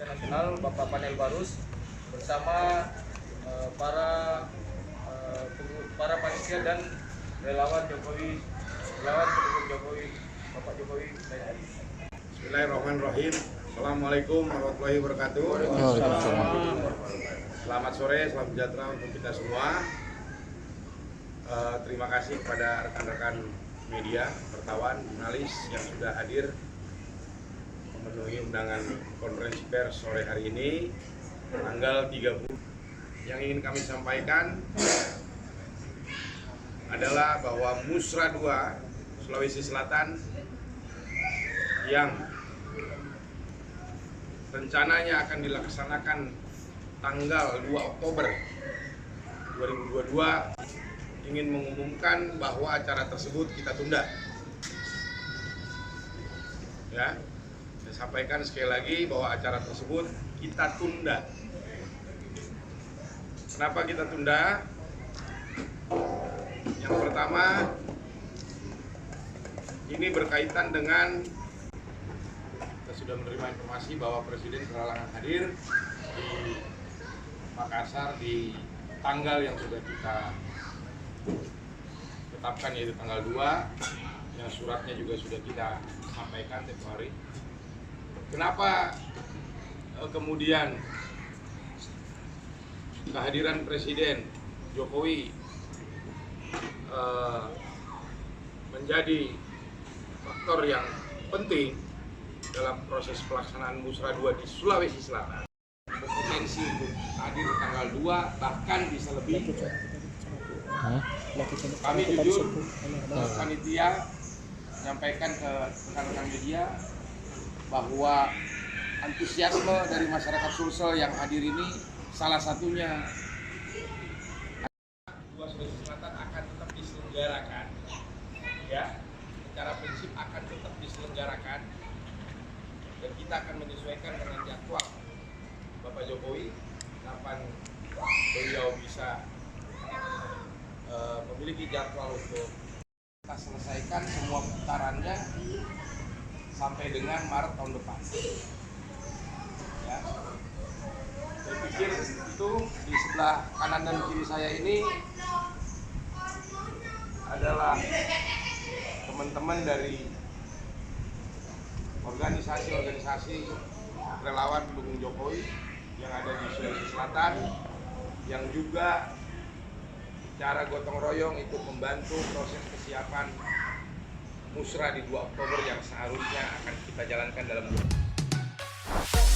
Partai Nasional Bapak Panel Barus bersama para panitia dan relawan Jokowi, relawan pendukung Jokowi, Bapak Jokowi saya hari. Bismillahirrahmanirrahim. Assalamualaikum warahmatullahi wabarakatuh. Selamat sore, salam sejahtera untuk kita semua. Terima kasih kepada rekan-rekan media, wartawan, jurnalis yang sudah hadir memenuhi undangan konferensi pers sore hari ini, tanggal 30. Yang ingin kami sampaikan adalah bahwa Musra 2 Sulawesi Selatan yang rencananya akan dilaksanakan tanggal 2 Oktober 2022 ingin mengumumkan bahwa acara tersebut kita tunda. Ya, saya sampaikan sekali lagi bahwa acara tersebut kita tunda. Kenapa kita tunda? Yang pertama, ini berkaitan dengan kita sudah menerima informasi bahwa Presiden berhalangan hadir di Makassar di tanggal yang sudah kita tetapkan, yaitu tanggal 2, yang suratnya juga sudah kita sampaikan tempo hari. Kenapa kemudian kehadiran Presiden Jokowi menjadi faktor yang penting dalam proses pelaksanaan Musra 2 di Sulawesi Selatan? Berpotensi untuk hadir tanggal 2, bahkan bisa lebih. Kami jujur, panitia menyampaikan ke rekan-rekan media bahwa antusiasme dari masyarakat Sulsel yang hadir ini salah satunya Sulawesi Selatan akan tetap diselenggarakan, ya, secara prinsip akan tetap diselenggarakan, dan kita akan menyesuaikan dengan jadwal Bapak Jokowi kapan beliau bisa memiliki jadwal untuk kita selesaikan semua putarannya sampai dengan Maret tahun depan. Ya, saya pikir itu di sebelah kanan dan kiri saya ini adalah teman-teman dari organisasi-organisasi relawan pendukung Jokowi yang ada di Sulawesi Selatan, yang juga secara gotong royong ikut membantu proses kesiapan Musra di 2 Oktober yang seharusnya akan kita jalankan dalam 2